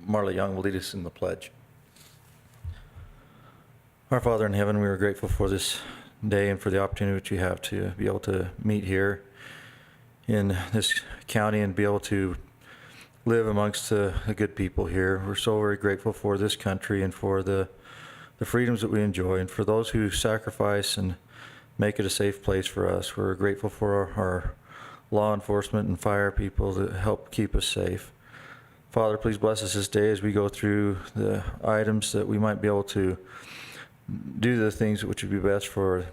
Marla Young will lead us in the pledge. Our Father in heaven, we are grateful for this day and for the opportunity that you have to be able to meet here in this county and be able to live amongst the good people here. We're so very grateful for this country and for the freedoms that we enjoy, and for those who sacrifice and make it a safe place for us. We're grateful for our law enforcement and fire people that help keep us safe. Father, please bless us this day as we go through the items, that we might be able to do the things which would be best for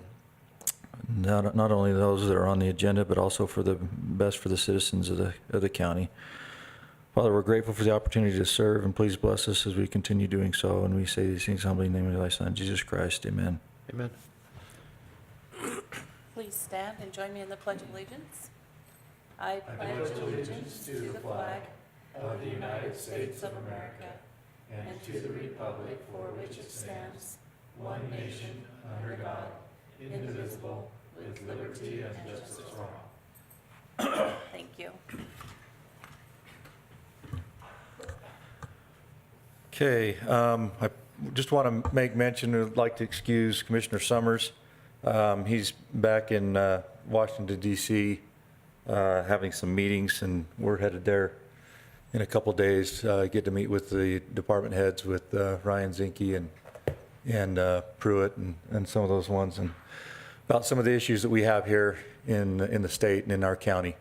not only those that are on the agenda, but also for the best for the citizens of the county. Father, we're grateful for the opportunity to serve, and please bless us as we continue doing so. And we say these things humbly in the name of thy Son, Jesus Christ. Amen. Amen. Please stand and join me in the Pledge of Allegiance. I pledge allegiance to the flag of the United States of America and to the republic for which it stands, one nation, under God, indivisible, with liberty and justice for all. Thank you. Okay, I just want to make mention, I'd like to excuse Commissioner Summers. He's back in Washington, D.C., having some meetings, and we're headed there in a couple days. Get to meet with the department heads, with Ryan Zinke and Pruitt and some of those ones, and about some of the issues that we have here in the state and in our county.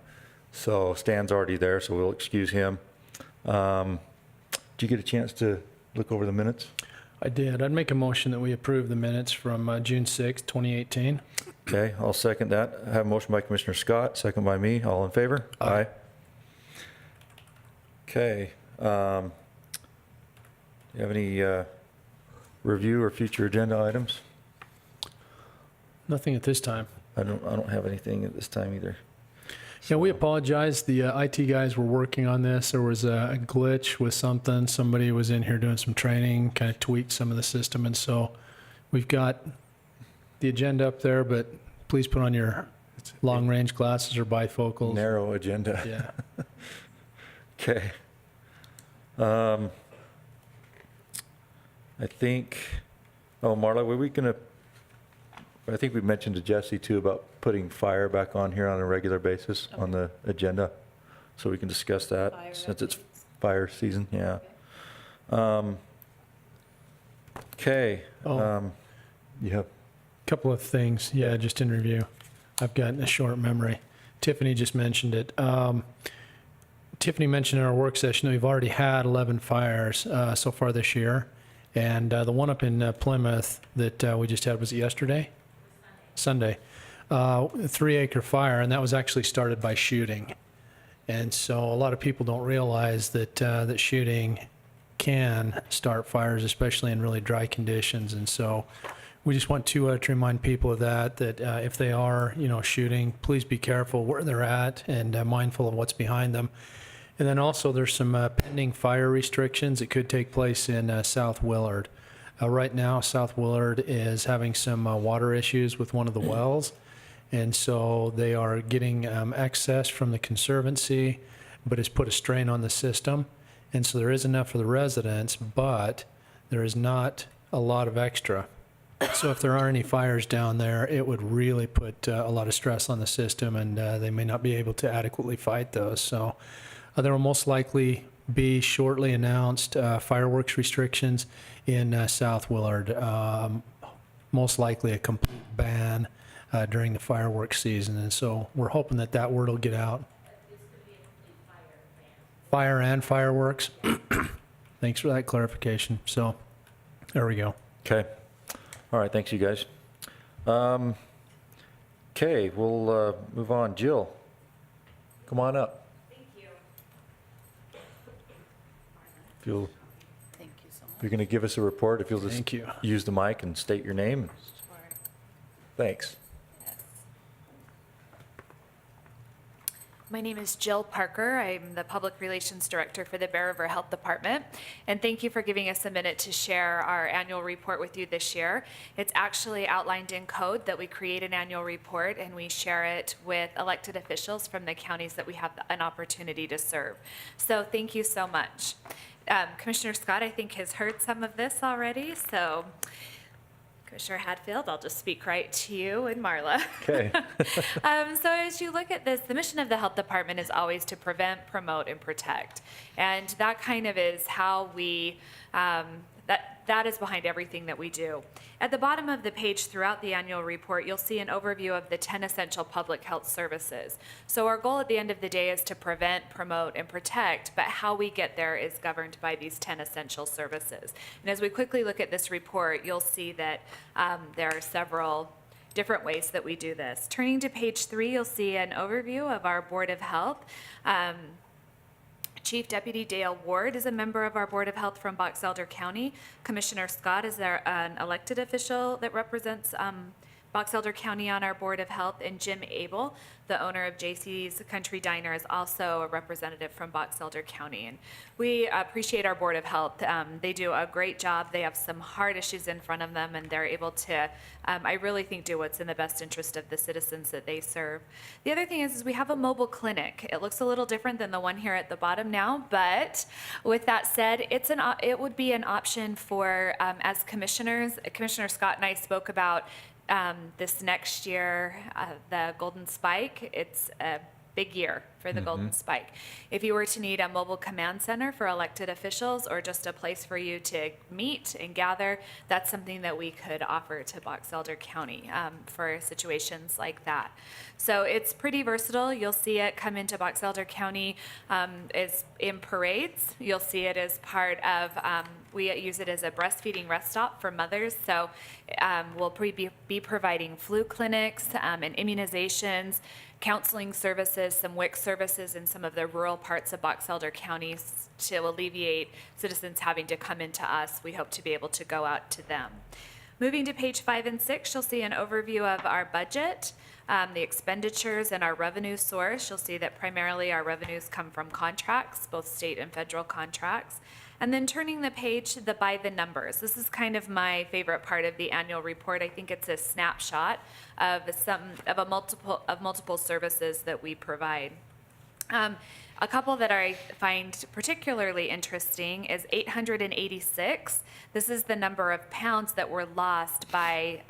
So Stan's already there, so we'll excuse him. Did you get a chance to look over the minutes? I did. I'd make a motion that we approve the minutes from June 6, 2018. Okay, I'll second that. I have a motion by Commissioner Scott, second by me. All in favor? Aye. Okay. Do you have any review or future agenda items? Nothing at this time. I don't have anything at this time either. Yeah, we apologize. The IT guys were working on this. There was a glitch with something. Somebody was in here doing some training, kind of tweaked some of the system. And so we've got the agenda up there, but please put on your long-range glasses or bifocals. Narrow agenda. Yeah. Okay. I think, Marla, were we going to, I think we mentioned to Jesse too about putting fire back on here on a regular basis on the agenda, so we can discuss that Fire since it's updates. fire season. Yeah. Okay. You have. Couple of things, yeah, just in review. I've got a short memory. Tiffany just mentioned it. Tiffany mentioned in our work session that we've already had 11 fires so far this year. And the one up in Plymouth that we just had, was it yesterday? Sunday. 3-acre fire, and that was actually started by shooting. And so a lot of people don't realize that that shooting can start fires, especially in really dry conditions. And so we just want to remind people of that if they are, shooting, please be careful where they're at and mindful of what's behind them. And then also there's some pending fire restrictions that could take place in South Willard. Right now, South Willard is having some water issues with one of the wells. And so they are getting excess from the Conservancy, but it's put a strain on the system. And so there is enough for the residents, but there is not a lot of extra. So if there are any fires down there, it would really put a lot of stress on the system, and they may not be able to adequately fight those. So there will most likely be shortly announced fireworks restrictions in South Willard. Most likely a complete ban during the fireworks season. And so we're hoping that that word will get out. Fire and fireworks. Thanks for that clarification. So there we go. Okay. All right. Thanks, you guys. Okay, we'll move on. Jill, come on up. Thank you. If you'll, Thank you so much. you're going to give us a report, if you'll just Thank you. use the mic and state your name. Sure. Thanks. Yes. My name is Jill Parker. I'm the Public Relations Director for the Bear River Health Department. And thank you for giving us a minute to share our annual report with you this year. It's actually outlined in code that we create an annual report and we share it with elected officials from the counties that we have an opportunity to serve. So thank you so much. Commissioner Scott, I think, has heard some of this already, so Commissioner Hadfield, I'll just speak right to you and Marla. Okay. So as you look at this, the mission of the health department is always to prevent, promote, and protect. And that kind of is how we, that is behind everything that we do. At the bottom of the page throughout the annual report, you'll see an overview of the 10 essential public health services. So our goal at the end of the day is to prevent, promote, and protect, but how we get there is governed by these 10 essential services. And as we quickly look at this report, you'll see that there are several different ways that we do this. Turning to page 3, you'll see an overview of our Board of Health. Chief Deputy Dale Ward is a member of our Board of Health from Box Elder County. Commissioner Scott is an elected official that represents Box Elder County on our Board of Health, and Jim Abel, the owner of JC's Country Diner, is also a representative from Box Elder County. And we appreciate our Board of Health. They do a great job. They have some hard issues in front of them, and they're able to, I really think, do what's in the best interest of the citizens that they serve. The other thing is we have a mobile clinic. It looks a little different than the one here at the bottom now, but with that said, it would be an option for, as commissioners, Commissioner Scott and I spoke about this next year, the Golden Spike. It's a big year for the Golden Spike. If you were to need a mobile command center for elected officials or just a place for you to meet and gather, that's something that we could offer to Box Elder County for situations like that. So it's pretty versatile. You'll see it come into Box Elder County as in parades. You'll see it as part of, we use it as a breastfeeding rest stop for mothers. So we'll be providing flu clinics and immunizations, counseling services, some WIC services in some of the rural parts of Box Elder County to alleviate citizens having to come into us. We hope to be able to go out to them. Moving to page 5 and 6, you'll see an overview of our budget, the expenditures, and our revenue source. You'll see that primarily our revenues come from contracts, both state and federal contracts. And then turning the page to by the numbers. This is kind of my favorite part of the annual report. I think it's a snapshot of multiple services that we provide. A couple that I find particularly interesting is 886. This is the number of pounds that were lost by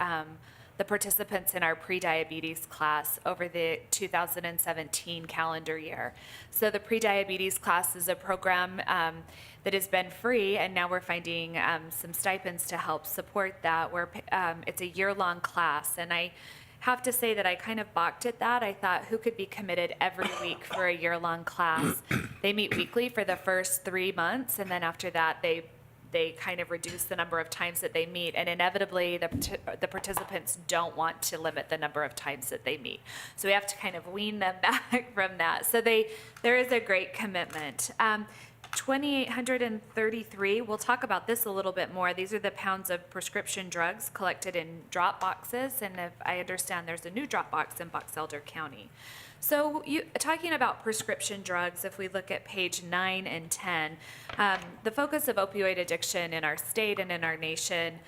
the participants in our pre-diabetes class over the 2017 calendar year. So the pre-diabetes class is a program that has been free, and now we're finding some stipends to help support that. It's a year-long class, and I have to say that I kind of balked at that. I thought, who could be committed every week for a year-long class? They meet weekly for the first 3 months, and then after that, they kind of reduce the number of times that they meet, and inevitably the participants don't want to limit the number of times that they meet. So we have to kind of wean them back from that. So there is a great commitment. 2,833, we'll talk about this a little bit more. These are the pounds of prescription drugs collected in drop boxes, and if I understand there's a new drop box in Box Elder County. So talking about prescription drugs, if we look at page 9 and 10, the focus of opioid addiction in our state and in our nation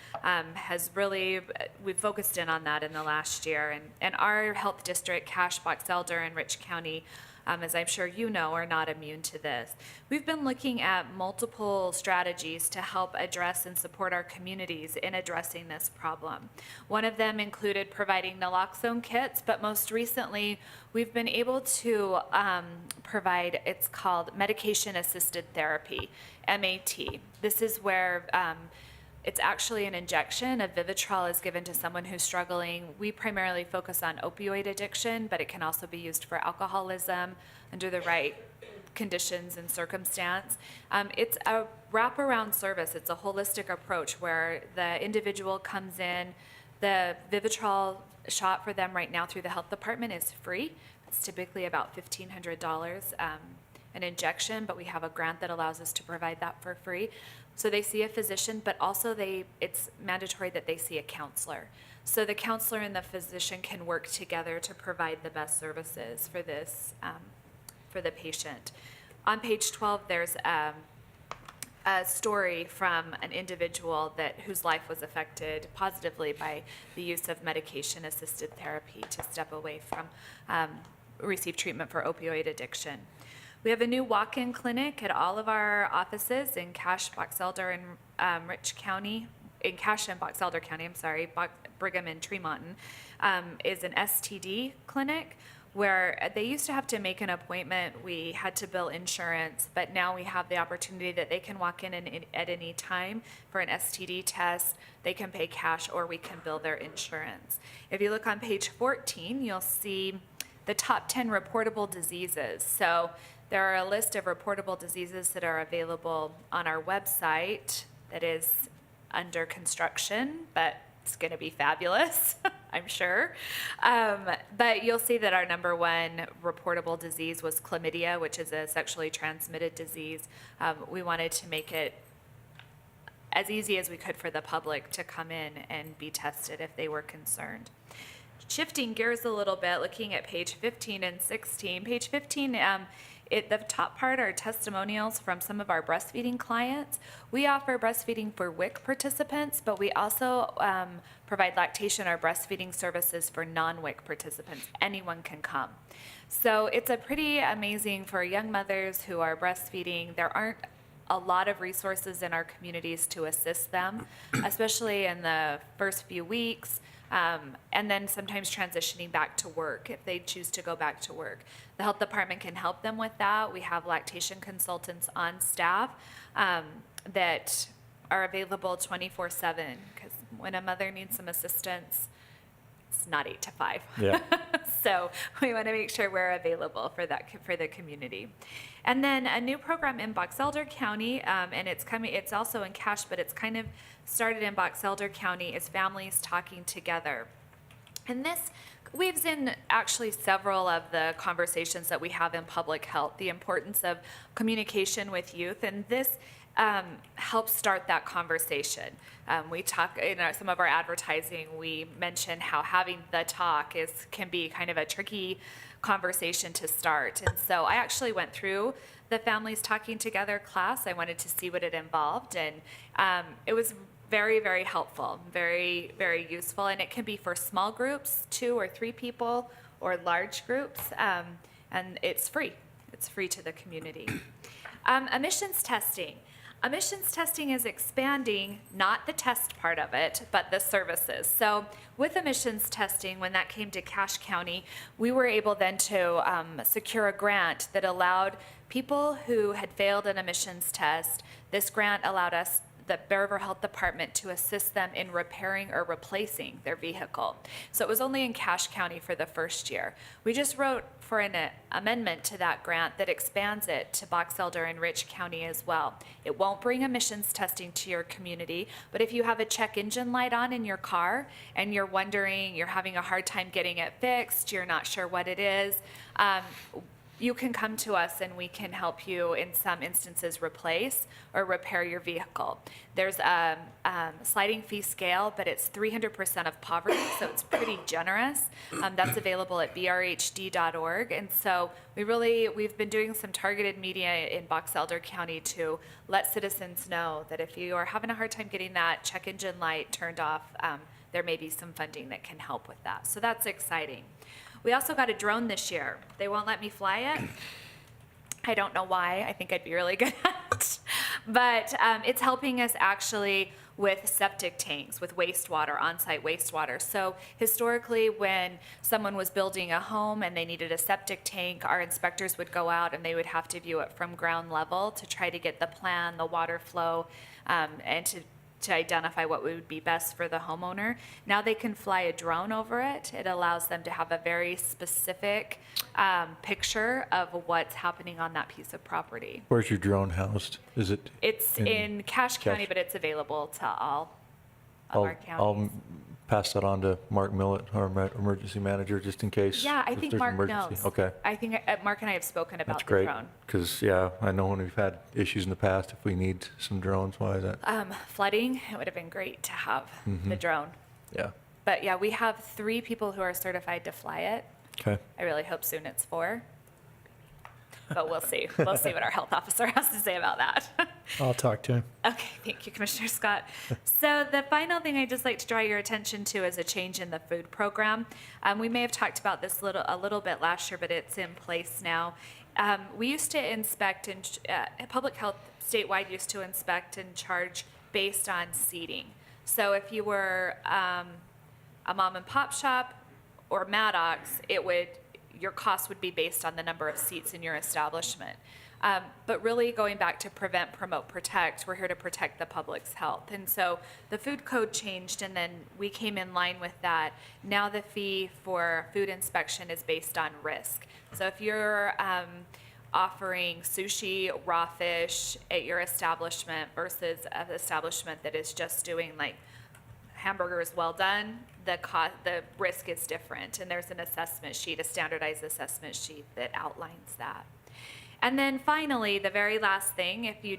we've focused in on that in the last year. And our health district, Cache, Box Elder, and Rich County, as I'm sure you know, are not immune to this. We've been looking at multiple strategies to help address and support our communities in addressing this problem. One of them included providing naloxone kits, but most recently, we've been able to provide, it's called medication-assisted therapy, MAT. This is where it's actually an injection of Vivitrol is given to someone who's struggling. We primarily focus on opioid addiction, but it can also be used for alcoholism under the right conditions and circumstance. It's a wraparound service. It's a holistic approach where the individual comes in. The Vivitrol shot for them right now through the health department is free. It's typically about $1,500 an injection, but we have a grant that allows us to provide that for free. So they see a physician, but also it's mandatory that they see a counselor. So the counselor and the physician can work together to provide the best services for this, for the patient. On page 12, there's a story from an individual whose life was affected positively by the use of medication-assisted therapy to step away from receive treatment for opioid addiction. We have a new walk-in clinic at all of our offices in Cache, Box Elder, and Rich County. In Cache and Box Elder County, Brigham and Tremont, is an STD clinic where they used to have to make an appointment. We had to bill insurance, but now we have the opportunity that they can walk in at any time for an STD test. They can pay cash or we can bill their insurance. If you look on page 14, you'll see the top 10 reportable diseases. So there are a list of reportable diseases that are available on our website that is under construction, but it's going to be fabulous, I'm sure. But you'll see that our number one reportable disease was chlamydia, which is a sexually transmitted disease. We wanted to make it as easy as we could for the public to come in and be tested if they were concerned. Shifting gears a little bit, looking at page 15 and 16. Page 15, the top part are testimonials from some of our breastfeeding clients. We offer breastfeeding for WIC participants, but we also provide lactation or breastfeeding services for non-WIC participants. Anyone can come. So it's a pretty amazing for young mothers who are breastfeeding. There aren't a lot of resources in our communities to assist them, especially in the first few weeks. And then sometimes transitioning back to work if they choose to go back to work. The health department can help them with that. We have lactation consultants on staff that are available 24/7 because when a mother needs some assistance, it's not 8 to 5. Yeah. So we want to make sure we're available for that for the community. And then a new program in Box Elder County, and it's also in Cache, but it's kind of started in Box Elder County, is Families Talking Together. And this weaves in actually several of the conversations that we have in public health, the importance of communication with youth, and this helps start that conversation. We talk in some of our advertising, we mention how having the talk can be kind of a tricky conversation to start. And so I actually went through the Families Talking Together class. I wanted to see what it involved, and it was very, very helpful, very, very useful, and it can be for small groups, 2 or 3 people, or large groups, and it's free. It's free to the community. Emissions testing. Emissions testing is expanding, not the test part of it, but the services. So with emissions testing, when that came to Cache County, we were able then to secure a grant that allowed people who had failed an emissions test. This grant allowed us, the Bear River Health Department, to assist them in repairing or replacing their vehicle. So it was only in Cache County for the first year. We just wrote for an amendment to that grant that expands it to Box Elder and Rich County as well. It won't bring emissions testing to your community, but if you have a check engine light on in your car and you're wondering, you're having a hard time getting it fixed, you're not sure what it is, you can come to us and we can help you in some instances replace or repair your vehicle. There's a sliding fee scale, but it's 300% of poverty, so it's pretty generous. That's available at brhd.org. And so we've been doing some targeted media in Box Elder County to let citizens know that if you are having a hard time getting that check engine light turned off, there may be some funding that can help with that. So that's exciting. We also got a drone this year. They won't let me fly it. I don't know why. I think I'd be really good at it. But it's helping us actually with septic tanks, with wastewater, on-site wastewater. So historically, when someone was building a home and they needed a septic tank, our inspectors would go out and they would have to view it from ground level to try to get the plan, the water flow, and to identify what would be best for the homeowner. Now they can fly a drone over it. It allows them to have a very specific picture of what's happening on that piece of property. Where's your drone housed? Is it? It's in Cache County, but it's available to all of our counties. I'll pass that on to Mark Millett, our emergency manager, just in case. Yeah, I if think there's an Mark emergency. knows. Okay. I think Mark and I have spoken about That's the great. drone. Because, yeah, I know when we've had issues in the past, if we need some drones, why is that? Flooding, it would have been great to have the drone. Yeah. But yeah, we have 3 people who are certified to fly it. Okay. I really hope soon it's 4. But we'll see. We'll see what our health officer has to say about that. I'll talk to him. Okay, thank you, Commissioner Scott. So the final thing I'd just like to draw your attention to is a change in the food program. We may have talked about this a little bit last year, but it's in place now. We used to inspect and public health statewide used to inspect and charge based on seating. So if you were a mom and pop shop or Maddox, your cost would be based on the number of seats in your establishment. But really going back to prevent, promote, protect, we're here to protect the public's health. And so the food code changed, and then we came in line with that. Now the fee for food inspection is based on risk. So if you're offering sushi, raw fish at your establishment versus an establishment that is just doing like hamburgers well done, the risk is different. And there's an assessment sheet, a standardized assessment sheet that outlines that. And then finally, the very last thing, if you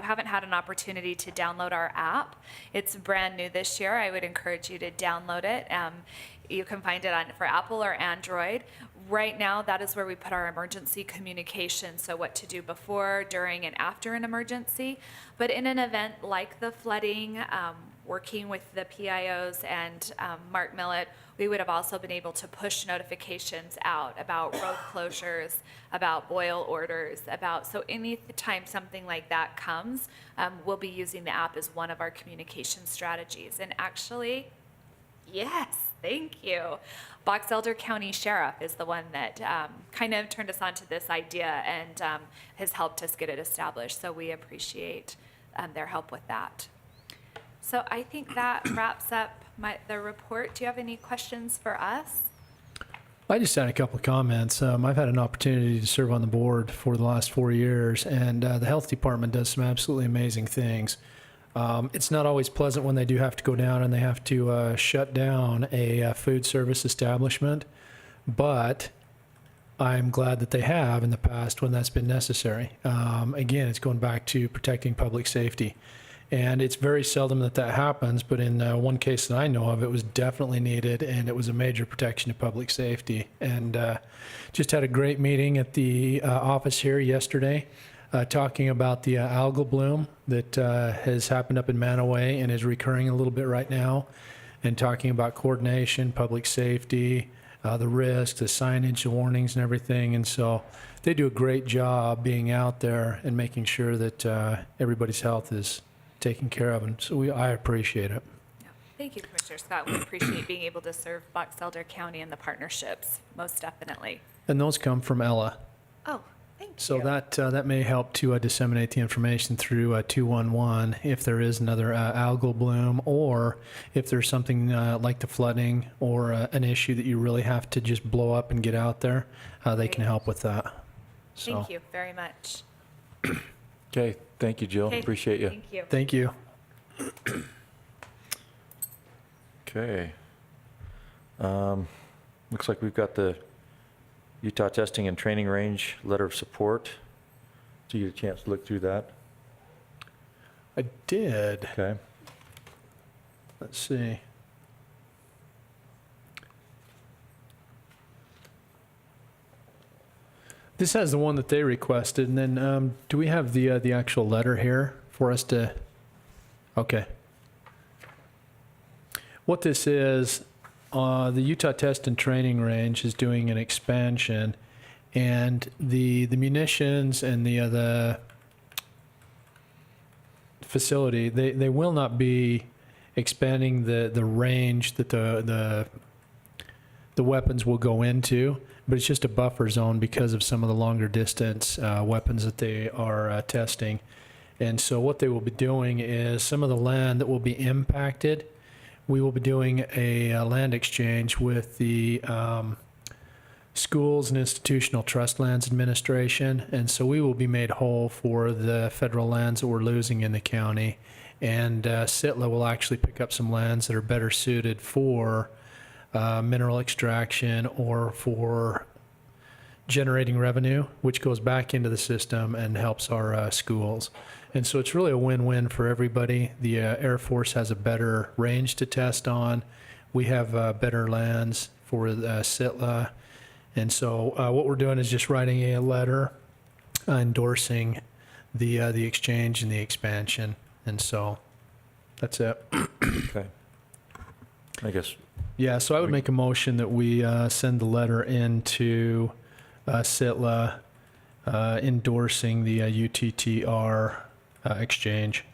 haven't had an opportunity to download our app, it's brand new this year. I would encourage you to download it. You can find it for Apple or Android. Right now, that is where we put our emergency communication, so what to do before, during, and after an emergency. But in an event like the flooding, working with the PIOs and Mark Millett, we would have also been able to push notifications out about road closures, about boil orders, so any time something like that comes, we'll be using the app as one of our communication strategies. And actually, yes, thank you. Box Elder County Sheriff is the one that kind of turned us onto this idea and has helped us get it established. So we appreciate their help with that. So I think that wraps up the report. Do you have any questions for us? I just had a couple of comments. I've had an opportunity to serve on the board for the last 4 years, and the health department does some absolutely amazing things. It's not always pleasant when they do have to go down and they have to shut down a food service establishment, but I'm glad that they have in the past when that's been necessary. Again, it's going back to protecting public safety. And it's very seldom that happens, but in one case that I know of, it was definitely needed, and it was a major protection of public safety. And just had a great meeting at the office here yesterday, talking about the algal bloom that has happened up in Manaway and is recurring a little bit right now, and talking about coordination, public safety, the risks, the signage, the warnings, and everything. And so they do a great job being out there and making sure that everybody's health is taken care of, and so I appreciate it. Yeah. Thank you, Commissioner Scott. We appreciate being able to serve Box Elder County and the partnerships, most definitely. And those come from Ella. Oh, thank you. So that may help to disseminate the information through 211 if there is another algal bloom, or if there's something like the flooding or an issue that you really have to just blow up and get out there, they can help with that. So. Thank you very much. Okay, thank you, Jill. Okay, Appreciate you. Thank you. Thank you. Okay. Looks like we've got the Utah Testing and Training Range Letter of Support. Did you get a chance to look through that? I did. Okay. Let's see. This has the one that they requested, and then do we have the actual letter here for us to? Okay. What this is, the Utah Test and Training Range is doing an expansion, and the munitions and the facility, they will not be expanding the range that the weapons will go into, but it's just a buffer zone because of some of the longer distance weapons that they are testing. And so what they will be doing is some of the land that will be impacted, we will be doing a land exchange with the Schools and Institutional Trust Lands Administration. And so we will be made whole for the federal lands that we're losing in the county. And SITLA will actually pick up some lands that are better suited for mineral extraction or for generating revenue, which goes back into the system and helps our schools. And so it's really a win-win for everybody. The Air Force has a better range to test on. We have better lands for SITLA. And so what we're doing is just writing a letter endorsing the exchange and the expansion. And so that's it. Okay. I guess, Yeah, so I would make a motion that we send the letter into Sitla endorsing the UTTR exchange.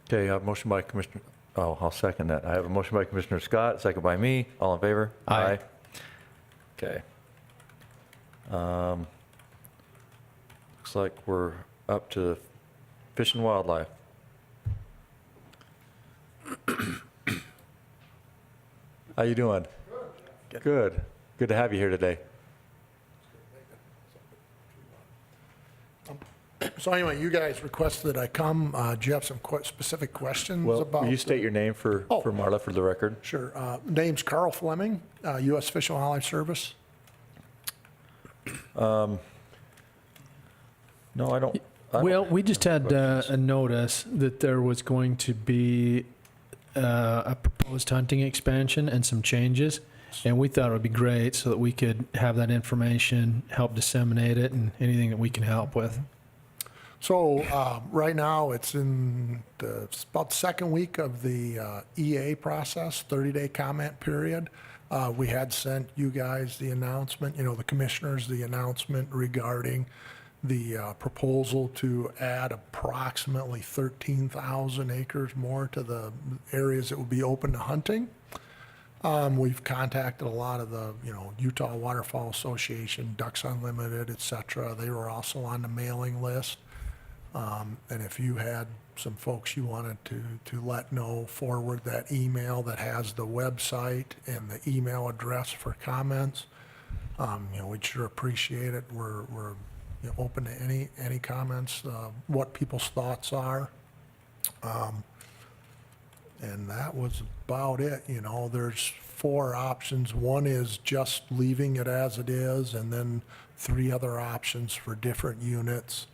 Okay, I have a motion by Commissioner, I'll second that. I have a motion by Commissioner Scott, second by me. All in favor? Aye. Okay. Looks like we're up to Fish and Wildlife. How you doing? Good. Good to have you here today. So anyway, you guys requested that I come. Do you have some specific questions Well, about? will you state your name for Marla for the record? Sure. Name's Carl Fleming, U.S. Fish and Wildlife Service. No, I don't. Well, we just had a notice that there was going to be a proposed hunting expansion and some changes, and we thought it would be great so that we could have that information, help disseminate it, and anything that we can help with. So right now, it's about the second week of the EA process, 30-day comment period. We had sent you guys the announcement, the commissioners, the announcement regarding the proposal to add approximately 13,000 acres more to the areas that will be open to hunting. We've contacted a lot of the, Utah Waterfowl Association, Ducks Unlimited, et cetera. They were also on the mailing list. And if you had some folks you wanted to let know, forward that email that has the website and the email address for comments. We'd sure appreciate it. We're open to any comments, what people's thoughts are. And that was about it. There's 4 options. One is just leaving it as it is, and then 3 other options for different units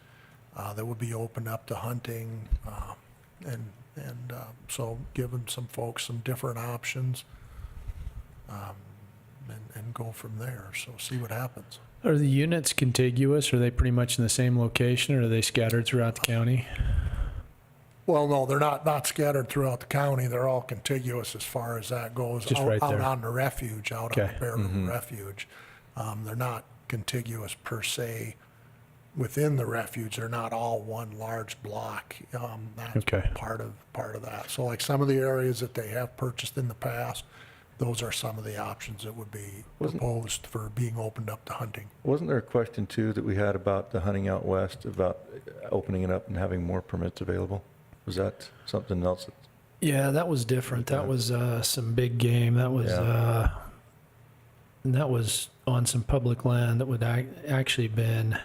that would be opened up to hunting, so giving some folks some different options, and go from there. So see what happens. Are the units contiguous? Are they pretty much in the same location, or are they scattered throughout the county? Well, no, they're not scattered throughout the county. They're all contiguous as far as that goes. Just right out there. on the refuge, out on Okay. the Bear River Refuge. They're not contiguous per se within the refuge. They're not all one large block. That's Okay. part of that. So like some of the areas that they have purchased in the past, those are some of the options that would be proposed for being opened up to hunting. Wasn't there a question too that we had about the hunting out west, about opening it up and having more permits available? Was that something else? Yeah, that was different. That was some big game. That was that was on some public land that would actually been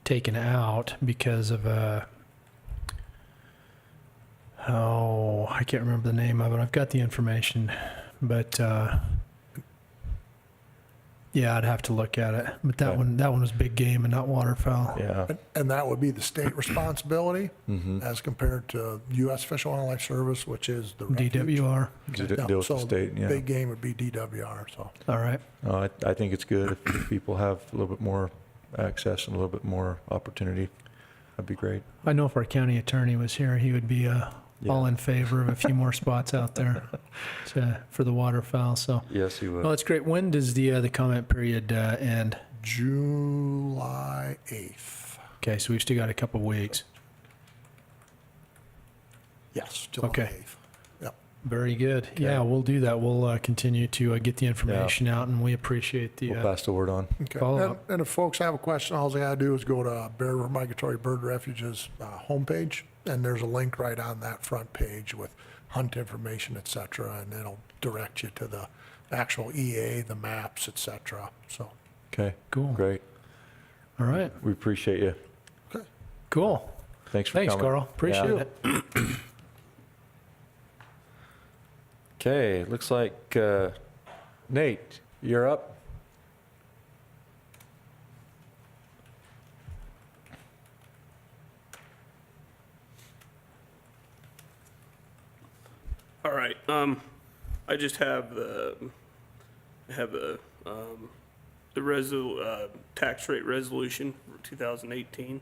taken out because of I can't remember the name of it. I've got the information, but yeah, I'd have to look at it. But that one was big game and not waterfowl. Yeah. And that would be the state responsibility as compared to U.S. Fish and Wildlife Service, which is the refuge. DWR. Deal with the state, yeah. Big game would be DWR, so. All right. I think it's good if people have a little bit more access and a little bit more opportunity. That'd be great. I know if our county attorney was here, he would be all in favor of a few more spots out there for the waterfowl. So, Yes, he would. well, that's great. When does the comment period end? July 8th. Okay, so we've still got a couple of weeks. Yes, July Okay. 8th. Yep. Very good. Yeah, we'll do that. We'll continue to get the information out, and we appreciate the We'll pass the word on. Okay. Follow up. And if folks have a question, all they gotta do is go to Bear River Migratory Bird Refuge's homepage, and there's a link right on that front page with hunt information, et cetera, and it'll direct you to the actual EA, the maps, et cetera. So, Okay. Cool. Great. All right. We appreciate you. okay. Cool. Thanks for Thanks, coming. Carl. Appreciate Yeah. it. Okay, looks like Nate, you're up. All right. I just have the tax rate resolution for 2018.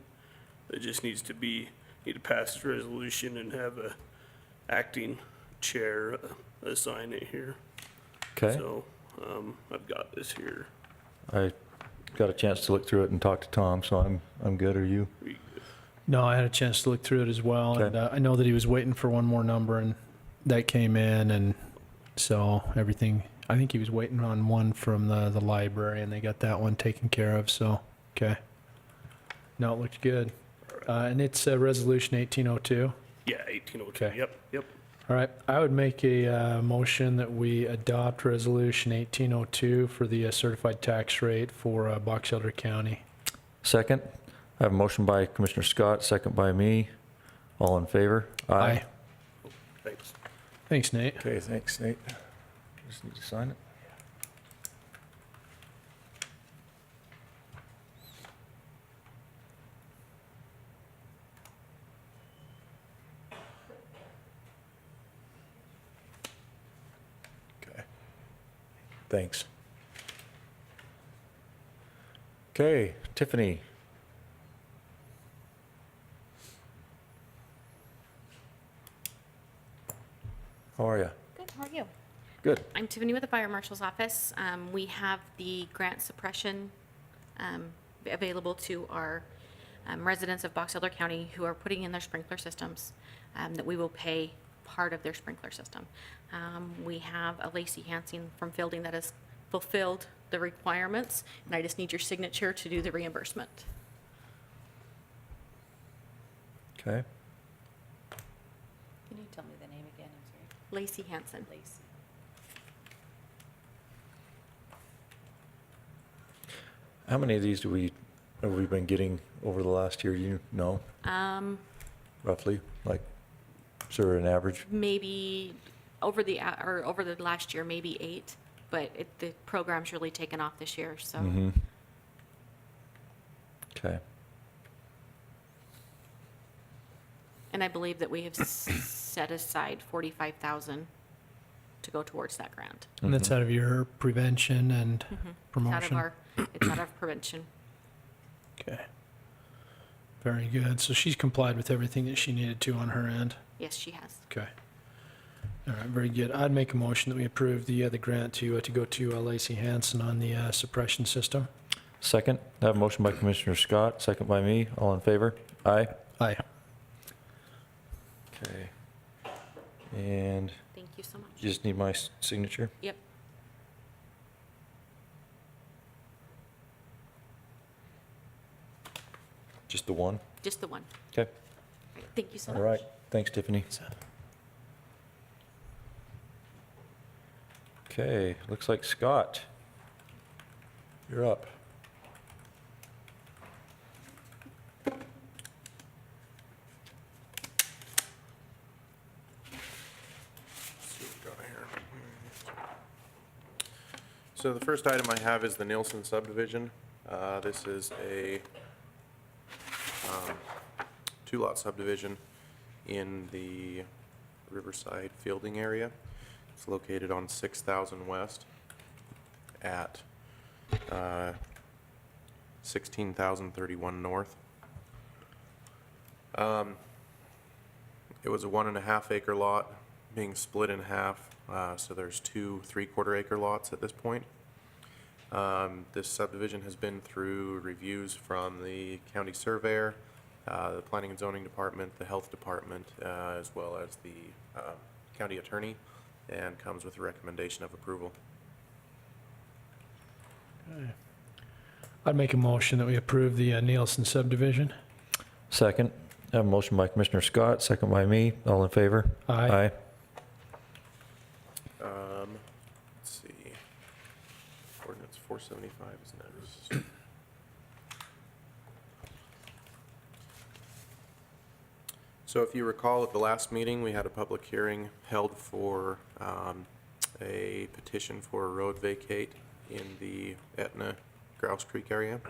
It just need to pass this resolution and have a acting chair assign it here. Okay. So I've got this here. I got a chance to look through it and talk to Tom, so I'm good. Are you? No, I had a chance to look through it as well, Okay. and I know that he was waiting for one more number, and that came in, and so everything, I think he was waiting on one from the library, and they got that one taken care of, so, okay. No, it looked good. And it's Resolution 1802. Yeah, 1802. Okay. Yep. All right, I would make a motion that we adopt Resolution 1802 for the certified tax rate for Box Elder County. Second. I have a motion by Commissioner Scott, second by me. All in favor? Aye. Thanks. Thanks, Nate. Okay, thanks, Nate. Just need to sign it. Okay. Thanks. Okay, Tiffany. How are you? Good, how are you? Good. I'm Tiffany with the Fire Marshal's Office. We have the grant suppression available to our residents of Box Elder County who are putting in their sprinkler systems, that we will pay part of their sprinkler system. We have a Lacey Hansing from Fielding that has fulfilled the requirements, and I just need your signature to do the reimbursement. Okay. Can you tell me the name again? I'm sorry. Lacey Hansen. Lacey. How many of these have we been getting over the last year? You know, roughly, like, sort of an average? Maybe over the last year, maybe 8, but the program's really taken off this year, so. Mm-hmm. Okay. And I believe that we have set aside 45,000 to go towards that grant. And that's out of your prevention and promotion? It's out of prevention. Okay. Very good. So she's complied with everything that she needed to on her end? Yes, she has. Okay. All right, very good. I'd make a motion that we approve the grant to go to Lacey Hansen on the suppression system. Second, I have a motion by Commissioner Scott, second by me. All in favor? Aye. Aye. Okay. And Thank you so much. you just need my signature? Yep. Just the one? Just the one. Okay. Thank you so All much. right. Thanks, Tiffany. Okay, looks like Scott. You're up. See what we got here. So the first item I have is the Nielsen subdivision. This is a two-lot subdivision in the Riverside Fielding area. It's located on 6,000 West at 16,031 North. It was a 1.5 acre lot being split in half, so there's 2 3/4 acre lots at this point. This subdivision has been through reviews from the county surveyor, the planning and zoning department, the health department, as well as the county attorney, and comes with a recommendation of approval. I'd make a motion that we approve the Nielsen subdivision. Second, I have a motion by Commissioner Scott, second by me. All in favor? Aye. Let's see. Ordinance 475 is next. So if you recall, at the last meeting, we had a public hearing held for a petition for a road vacate in the Etna Grouse Creek area.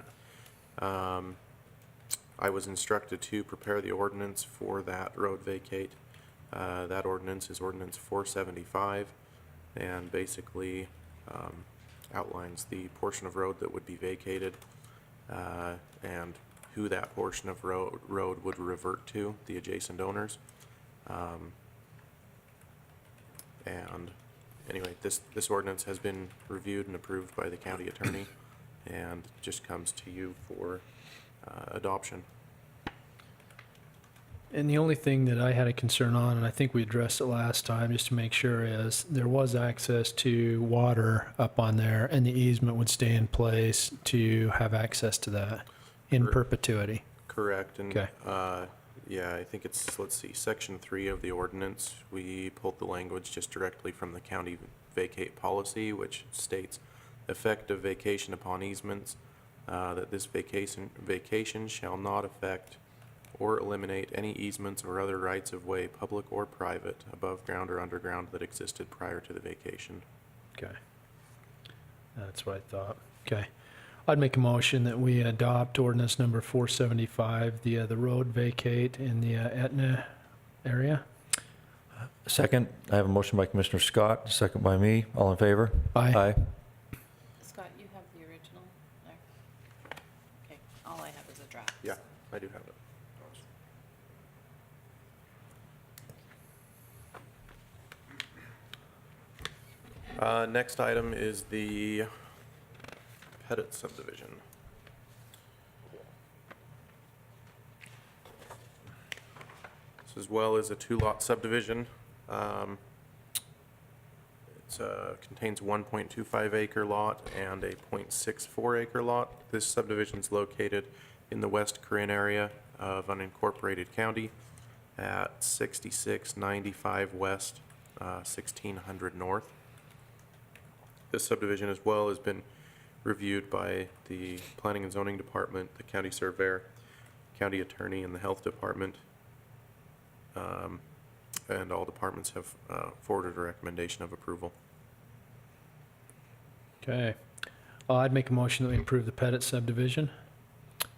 I was instructed to prepare the ordinance for that road vacate. That ordinance is ordinance 475, and basically outlines the portion of road that would be vacated, and who that portion of road would revert to, the adjacent owners. And anyway, this ordinance has been reviewed and approved by the county attorney. and just comes to you for adoption. And the only thing that I had a concern on, and I think we addressed it last time, just to make sure, is there was access to water up on there, and the easement would stay in place to have access to that in Correct. perpetuity. Correct, and, Okay. yeah, I think it's, let's see, section 3 of the ordinance, we pulled the language just directly from the county vacate policy, which states, effective vacation upon easements, that this vacation shall not affect or eliminate any easements or other rights of way, public or private, above ground or underground, that existed prior to the vacation. Okay. That's what I thought. Okay. I'd make a motion that we adopt ordinance number 475, the road vacate in the Etna area. Second, I have a motion by Commissioner Scott, second by me. All in favor? Aye. Aye. Scott, you have the original there? Okay, all I have is a draft. Yeah, I do have it. Next item is the Pettit subdivision. This as well as a two-lot subdivision. It contains 1.25 acre lot and a 0.64 acre lot. This subdivision is located in the West Corinne area of unincorporated county at 6695 west, 1600 north. This subdivision as well has been reviewed by the Planning and Zoning Department, the county surveyor, county attorney, and the health department. And all departments have forwarded a recommendation of approval. Okay. I'd make a motion that we approve the Pettit subdivision.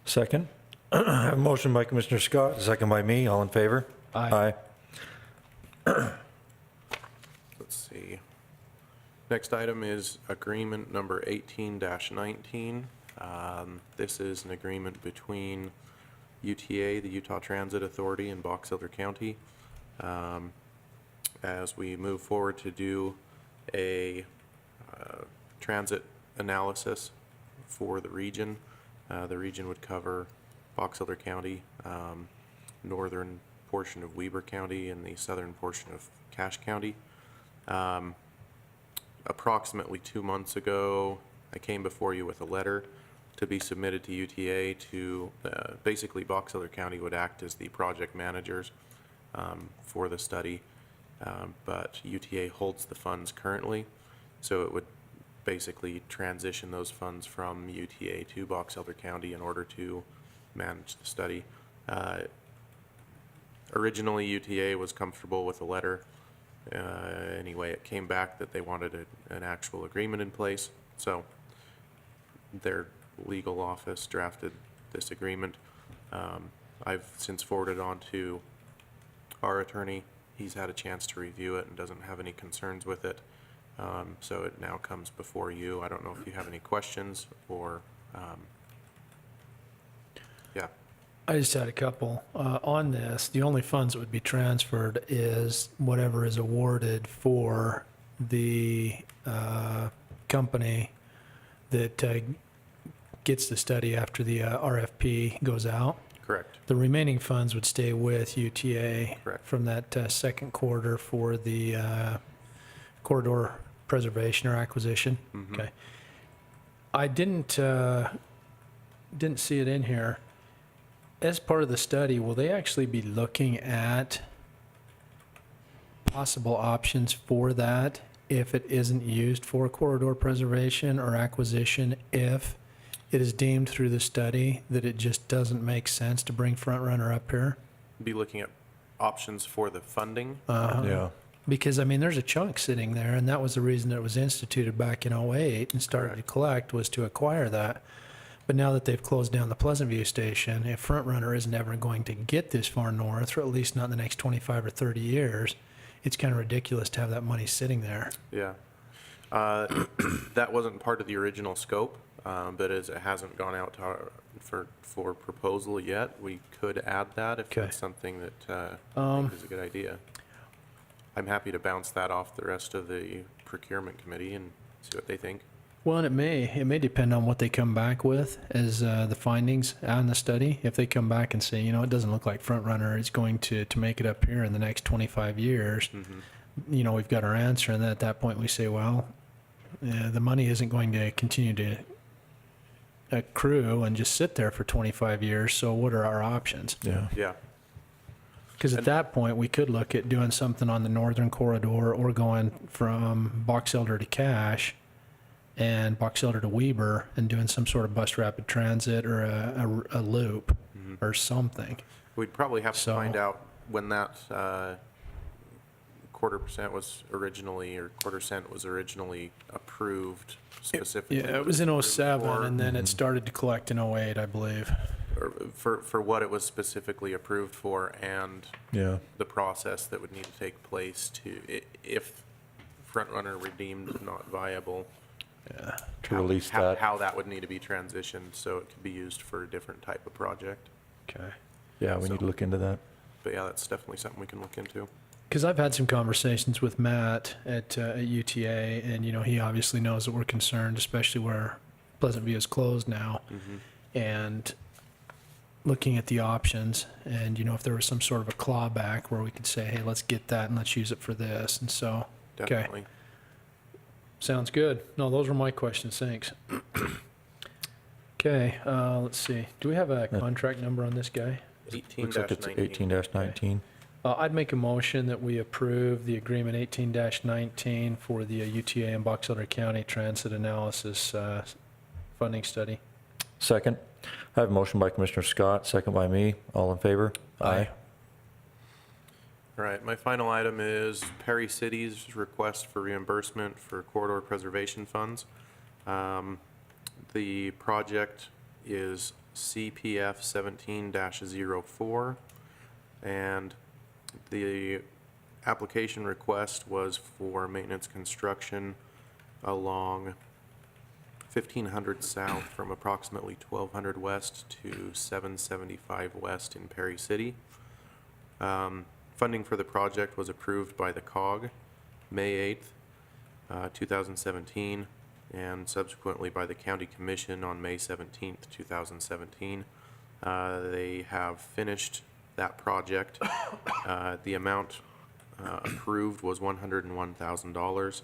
Second. I have a motion by Commissioner Scott, second by me. All in favor? Aye. Let's see. Next item is agreement number 18-19. This is an agreement between UTA, the Utah Transit Authority, and Box Elder County. As we move forward to do a transit analysis for the region would cover Box Elder County, northern portion of Weber County, and the southern portion of Cache County. Approximately 2 months ago, I came before you with a letter to be submitted to UTA to, basically Box Elder County would act as the project managers for the study, but UTA holds the funds currently, so it would basically transition those funds from UTA to Box Elder County in order to manage the study. Originally, UTA was comfortable with the letter. Anyway, it came back that they wanted an actual agreement in place, so their legal office drafted this agreement. I've since forwarded on to our attorney. He's had a chance to review it and doesn't have any concerns with it. So it now comes before you. I don't know if you have any questions or, yeah. I just had a couple. On this, the only funds that would be transferred is whatever is awarded for the company that gets the study after the RFP goes out. Correct. The remaining funds would stay with UTA Correct. from that second quarter for the corridor preservation or acquisition. Mhm. Okay. I didn't see it in here. As part of the study, will they actually be looking at possible options for that if it isn't used for corridor preservation or acquisition, if it is deemed through the study that it just doesn't make sense to bring Front Runner up here? Be looking at options for the funding. Yeah. Because, I mean, there's a chunk sitting there, and that was the reason that it was instituted back in '08 and started to Correct. collect, was to acquire that. But now that they've closed down the Pleasant View station, if Front Runner isn't ever going to get this far north, or at least not in the next 25 or 30 years, it's kind of ridiculous to have that money sitting there. Yeah. That wasn't part of the original scope, but as it hasn't gone out to for proposal yet, we could add that if Okay. it's something that I think is a good idea. I'm happy to bounce that off the rest of the procurement committee and see what they think. Well, and it may depend on what they come back with as the findings on the study. If they come back and say, you know, it doesn't look like Front Runner is going to make it up here in the next 25 years, you know, we've got our answer. And then at that point we say, well, the money isn't going to continue to accrue and just sit there for 25 years. So what are our options? Yeah. Yeah, Because at that point, we could look at doing something on the northern corridor or going from Box Elder to Cache and Box Elder to Weber and doing some sort of bus rapid transit or a loop or something. we'd probably have to So- find out when that quarter% was originally approved specifically. Yeah, it was in 07 and then it started to collect in 08, I believe. For what it was specifically approved for and Yeah. the process that would need to take place if Front Runner redeemed not viable. To release that. How that would need to be transitioned so it could be used for a different type of project. Okay. Yeah, we need to look into that. But yeah, that's definitely something we can look into. Because I've had some conversations with Matt at UTA, and, you know, he obviously knows that we're concerned, especially where Pleasant View is closed now. And looking at the options, and, you know, if there was some sort of a clawback where we could say, hey, let's get that and let's use it for this. And so, okay, Definitely. sounds good. No, those were my questions. Thanks. Okay, let's see. Do we have a contract number on this guy? Looks like it's 18-19. 18-19. I'd make a motion that we approve the agreement 18-19 for the UTA and Box Elder County Transit Analysis funding study. Second. I have a motion by Commissioner Scott, second by me. All in favor? Aye. All right, my final item is Perry City's request for reimbursement for corridor preservation funds. The project is CPF 17-04, and the application request was for maintenance construction along 1500 south from approximately 1200 west to 775 west in Perry City. Funding for the project was approved by the COG May 8th, 2017, and subsequently by the County Commission on May 17th, 2017. They have finished that project. The amount approved was $101,000,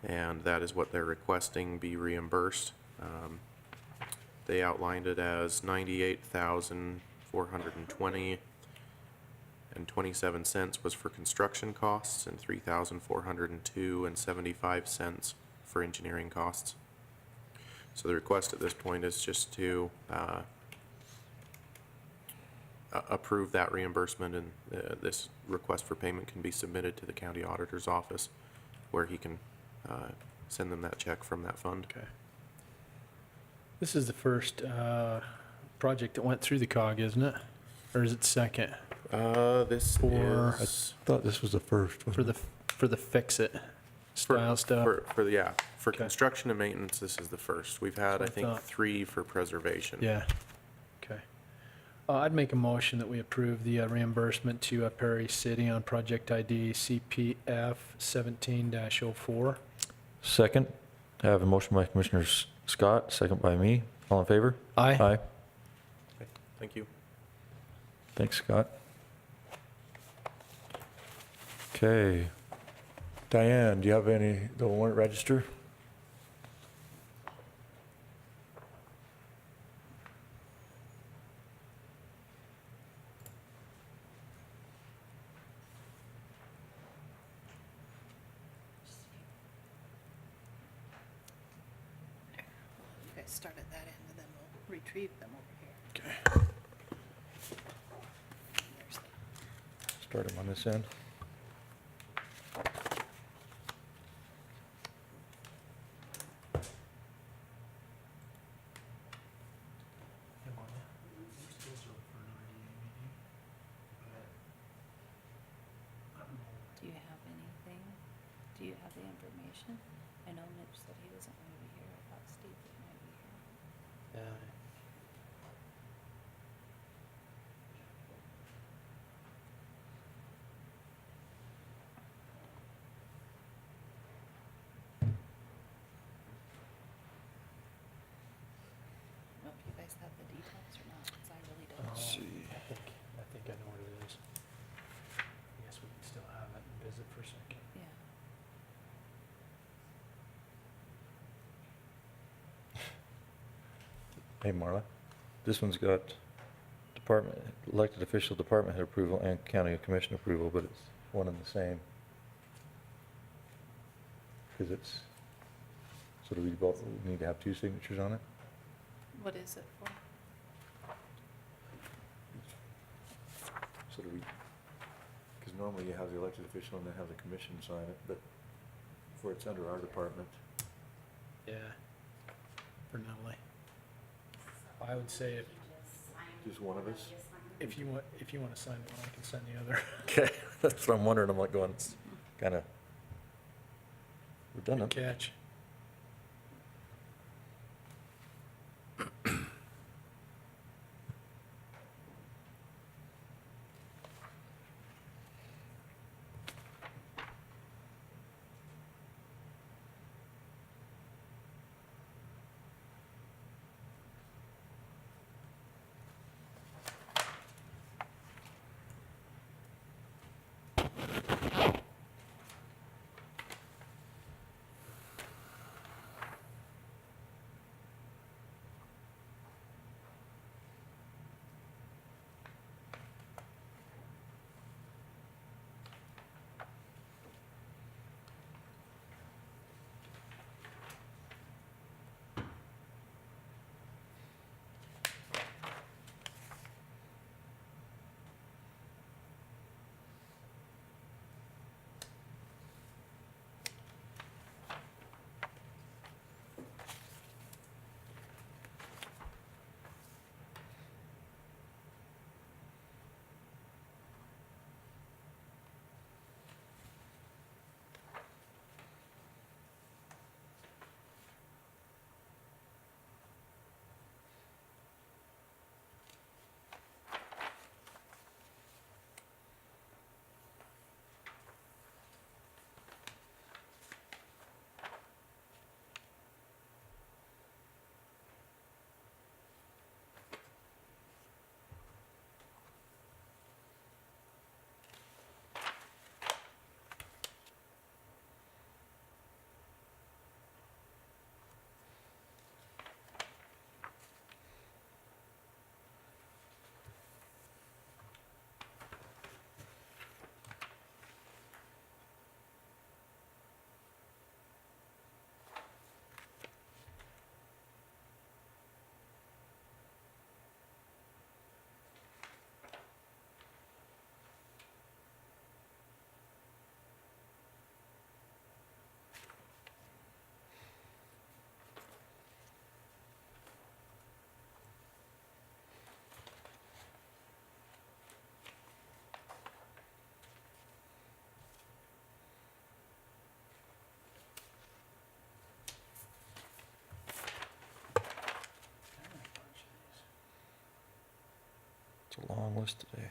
and that is what they're requesting be reimbursed. They outlined it as $98,420 and 27 cents was for construction costs and 3,402 and 75 cents for engineering costs. So the request at this point is just to approve that reimbursement, and this request for payment can be submitted to the county auditor's office where he can send them that check from that fund. Okay. This is the first project that went through the COG, isn't it? Or is it second This For- is Thought this was the first, for the fix-it style stuff? for Okay. construction and maintenance, this is the first. We've had, I That's what I think, thought. 3 for preservation. Yeah. Okay. I'd make a motion that we approve the reimbursement to Perry City on project ID CPF 17-04. second. I have a motion by Commissioner Scott, second by me. All in favor? Aye. Aye. Thank you. Thanks, Scott. Okay. Diane, do you have any, the warrant register? You guys start at that end, and then we'll retrieve them over here. Okay. There's the- Start them on this end. Do you have anything? Do you have the information? I know Mitch said he wasn't going to be here. I thought Steve was going to be here. Hey, Marla, this one's got department, elected official department head approval and county commission approval, but it's one and the same. Because it's, so do we both need to have two signatures on it? What is it for? So do we, because normally you have the elected official and then have the commission sign it, but for it's under our department. Yeah. For Nutley. I would say Just one of us? if you want to sign one, I can sign the other. Okay, that's what I'm wondering. I'm like going, it's kind of Good redundant. catch. It's a long list today.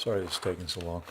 Sorry it's taking so long.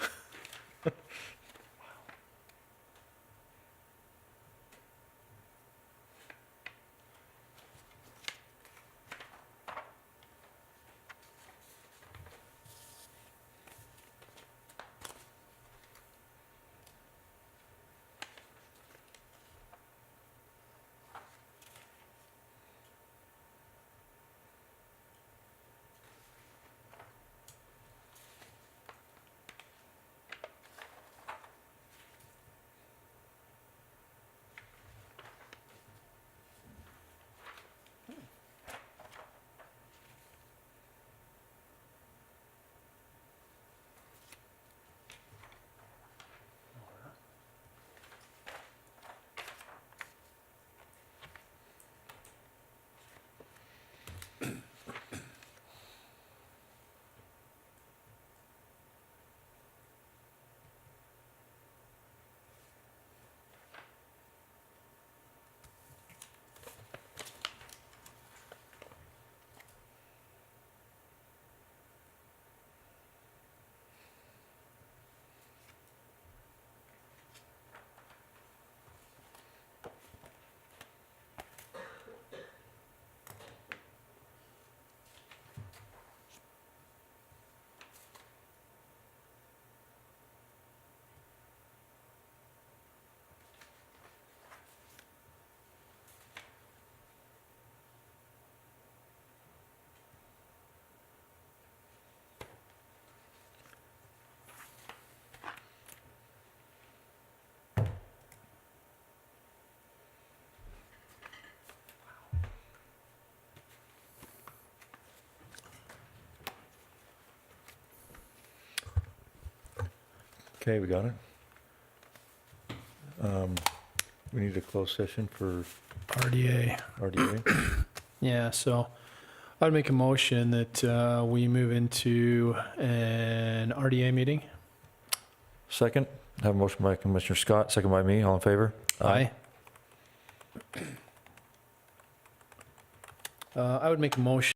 Okay, we got it. We need a closed session for RDA. RDA. Yeah, so I'd make a motion that we move into an RDA meeting. Second, I have a motion by Commissioner Scott, second by me. All in favor? Aye. I would make a motion